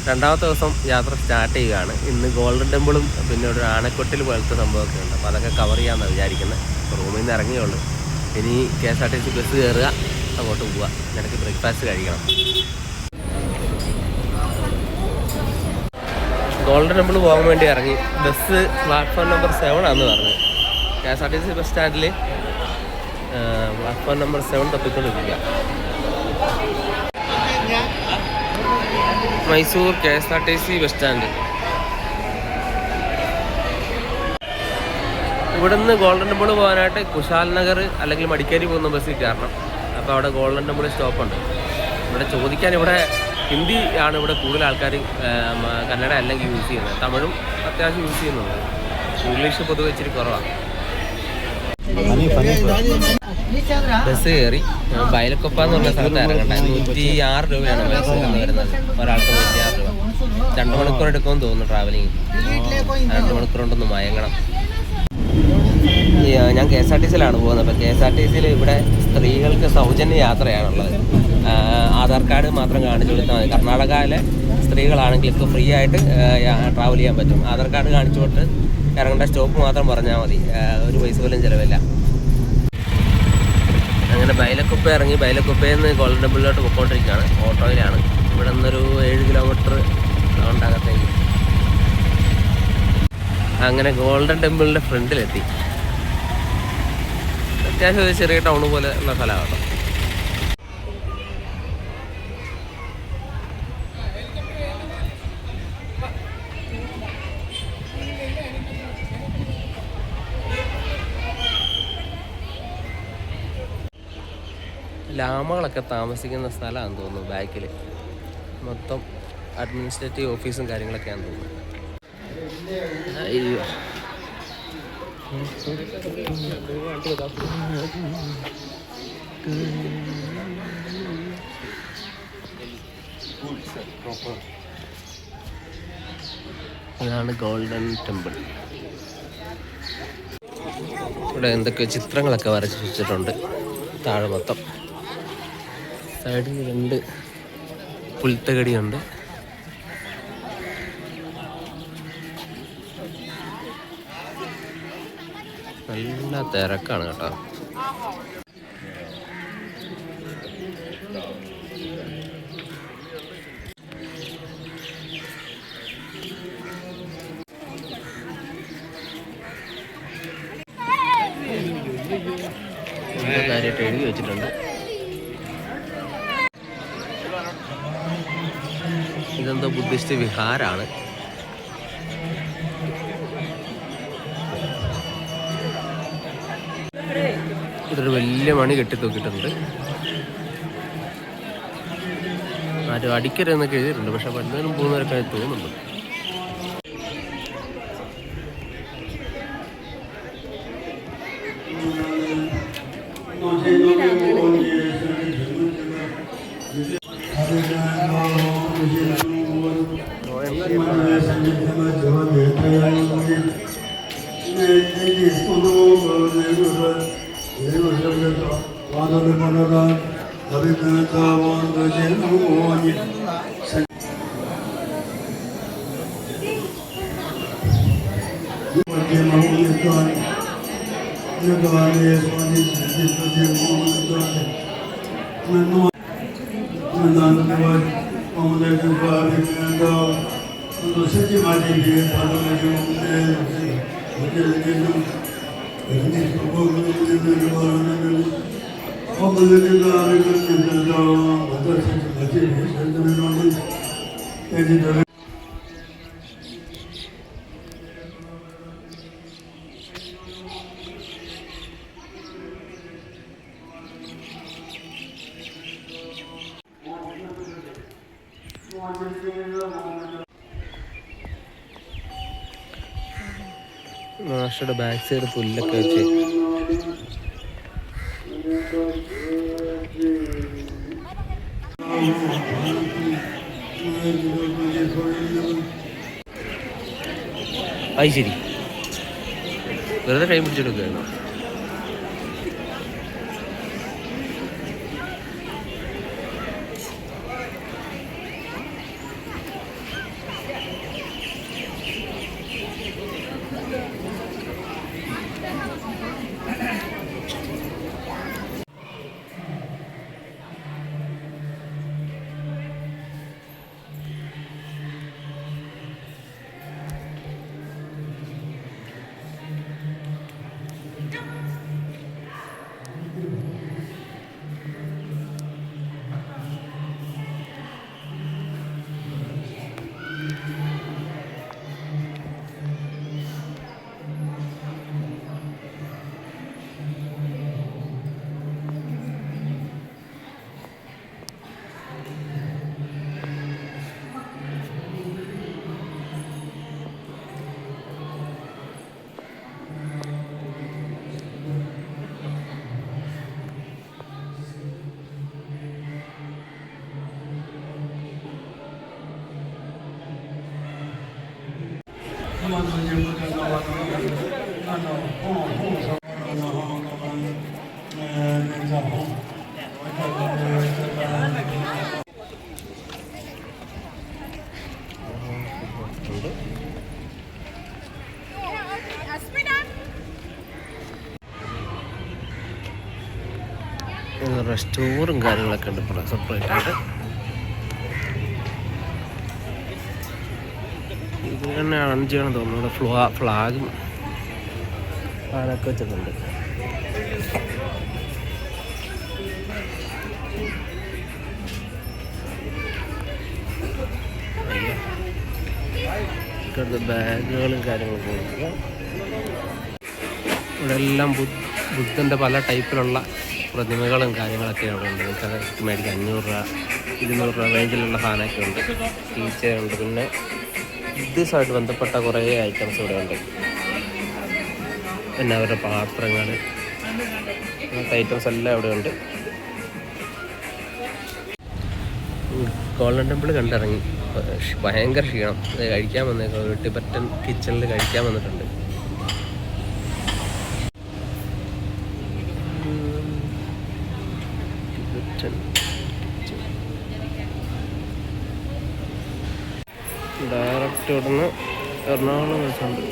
രണ്ടാമത്തെ ദിവസം യാത്ര സ്റ്റാർട്ട് ചെയ്യുകയാണ്. ഇന്ന് ഗോൾഡൻ ടെമ്പിളും പിന്നെ ഒരു ആനക്കൊട്ടിൽ പോലത്തെ സംഭവമൊക്കെ ഉണ്ട്. അപ്പോൾ അതൊക്കെ കവർ ചെയ്യാമെന്നാണ് വിചാരിക്കുന്നത്. റൂമിൽ നിന്ന് ഇറങ്ങിയുള്ളൂ. ഇനി KSRTC ബസ് കയറുക, അങ്ങോട്ട് പോവുക, ഇടയ്ക്ക് ബ്രേക്ക്ഫാസ്റ്റ് കഴിക്കണം. ഗോൾഡൻ ടെമ്പിൾ പോകാൻ വേണ്ടി ഇറങ്ങി. ബസ് പ്ലാറ്റ്ഫോം നമ്പർ 7 ആണെന്ന് പറഞ്ഞു. KSRTC ബസ് സ്റ്റാൻഡിൽ പ്ലാറ്റ്ഫോം നമ്പർ 7 തപ്പിക്കൊണ്ടിരിക്കുക. Mysore KSRTC bus stand. ഇവിടുന്ന് ഗോൾഡൻ ടെമ്പിൾ പോകാനായിട്ട് കുശാൽ നഗർ അല്ലെങ്കിൽ മടിക്കേരി പോകുന്ന ബസ്സിൽ കയറണം. അപ്പോൾ അവിടെ ഗോൾഡൻ ടെമ്പിൾ സ്റ്റോപ്പുണ്ട്. ഇവിടെ ചോദിക്കാൻ ഇവിടെ ഹിന്ദി ആണ് ഇവിടെ കൂടുതൽ ആൾക്കാർ, കന്നഡ അല്ലെങ്കിൽ യൂസ് ചെയ്യുന്നത്. തമിഴും അത്യാവശ്യം യൂസ് ചെയ്യുന്നുണ്ട്. ഇംഗ്ലീഷ് പൊതുവെ ഇച്ചിരി കുറവാണ്. ബസ് കയറി ബൈലക്കൊപ്പ എന്ന് പറഞ്ഞ സ്ഥലത്ത് ഇറങ്ങണ്ട. 106 രൂപയാണ് മൈസൂരിൽ നിന്ന് വരുന്നത്. ഒരാൾക്ക് 106 രൂപ. 2 മണിക്കൂർ എടുക്കുമെന്ന് തോന്നുന്നു ട്രാവലിങ്. 2 മണിക്കൂർ കൊണ്ടൊന്ന് മയങ്ങണം. ഞാൻ KSRTCയിലാണ് പോകുന്നത്. അപ്പോൾ KSRTCയിൽ ഇവിടെ സ്ത്രീകൾക്ക് സൗജന്യ യാത്രയാണുള്ളത്. ആധാർ കാർഡ് മാത്രം കാണിച്ചു കൊടുത്താൽ മതി. കർണാടകയിലെ സ്ത്രീകളാണെങ്കിൽ ഇപ്പോൾ ഫ്രീ ആയിട്ട് ട്രാവൽ ചെയ്യാൻ പറ്റും. ആധാർ കാർഡ് കാണിച്ചു കൊടുത്ത് ഇറങ്ങേണ്ട സ്റ്റോപ്പ് മാത്രം പറഞ്ഞാൽ മതി. ഒരു പൈസ പോലും ചിലവില്ല. അങ്ങനെ ബൈലക്കുപ്പ ഇറങ്ങി. ബൈലക്കുപ്പയിൽ നിന്ന് ഗോൾഡൻ ടെമ്പിളിലോട്ട് പോയിക്കൊണ്ടിരിക്കുകയാണ്. ഓട്ടോയിലാണ്. ഇവിടെ നിന്നൊരു 7 കിലോമീറ്റർ ഉണ്ടാകത്തേക്ക്. അങ്ങനെ ഗോൾഡൻ ടെമ്പിളിൻ്റെ ഫ്രണ്ടിലെത്തി. അത്യാവശ്യം ഒരു ചെറിയ ടൗൺ പോലെ ഉള്ള സ്ഥലമാണ്. ലാമകളൊക്കെ താമസിക്കുന്ന സ്ഥലമാണെന്ന് തോന്നുന്നു. ബാക്കിൽ മൊത്തം അഡ്മിനിസ്ട്രേറ്റീവ് ഓഫീസും കാര്യങ്ങളൊക്കെയാണെന്ന് തോന്നുന്നു. അയ്യോ, ഇതാണ് ഗോൾഡൻ ടെമ്പിൾ. ഇവിടെ എന്തൊക്കെ ചിത്രങ്ങളൊക്കെ വരച്ച് വെച്ചിട്ടുണ്ട്. താഴെ മൊത്തം സൈഡിൽ 2 പുൽത്തകടിയുണ്ട്. നല്ല തിരക്കാണ് കേട്ടോ. കാര്യമായിട്ട് എഴുതി വെച്ചിട്ടുണ്ട്. ഇതെന്തോ ബുദ്ധിസ്റ്റ് വിഹാരാണ്. ഇതൊരു വലിയ മണി കെട്ടിത്തൂക്കിയിട്ടുണ്ട്. ആരും അടിക്കരുതെന്നൊക്കെ എഴുതിയിട്ടുണ്ട്. പക്ഷെ വന്നതിനും പോകുന്നവരൊക്കെ തോന്നുന്നുണ്ട്. മാഷയുടെ ബാക്ക് സൈഡ് പുല്ലൊക്കെ വെച്ച് അത് ശരി വെറുതെ ടൈം പിടിച്ചെടുക്കുകയാണോ? സ്റ്റോറും കാര്യങ്ങളൊക്കെ ഉണ്ട് ഇപ്പോൾ സെപ്പറേറ്റ് ആയിട്ട്. ഇത് തന്നെ അഞ്ചാണെന്ന് തോന്നുന്നു. ഇവിടെ ഫ്ലാഗും അതൊക്കെ വെച്ചിട്ടുണ്ട്. ഇവിടുത്തെ ബാഗുകളും കാര്യങ്ങളൊക്കെ ഉണ്ട്. ഇവിടെ എല്ലാം ബുദ്ധൻ്റെ പല ടൈപ്പിലുള്ള പ്രതിമകളും കാര്യങ്ങളൊക്കെ അവിടെ ഉണ്ട്. നമുക്കത് മേടിക്കാം. 500 രൂപ 200 രൂപ റേഞ്ചിലുള്ള സാധനമൊക്കെ ഉണ്ട്. ടീച്ചറുണ്ട്. പിന്നെ ബുദ്ധിസമായിട്ട് ബന്ധപ്പെട്ട കുറേ ഐറ്റംസ് ഇവിടെ ഉണ്ട്. പിന്നെ അവരുടെ പാത്രങ്ങൾ, അങ്ങനത്തെ ഐറ്റംസ് എല്ലാം ഇവിടെ ഉണ്ട്. ഗോൾഡൻ ടെമ്പിൾ കണ്ടിറങ്ങി. ഭയങ്കര ക്ഷീണം. കഴിക്കാൻ വന്നേക്കാം. ഒരു ടിബറ്റൻ കിച്ചണിൽ കഴിക്കാൻ വന്നിട്ടുണ്ട്. ഡയറക്റ്റ് ഇവിടുന്ന് എറണാകുളം വെച്ചുണ്ട്.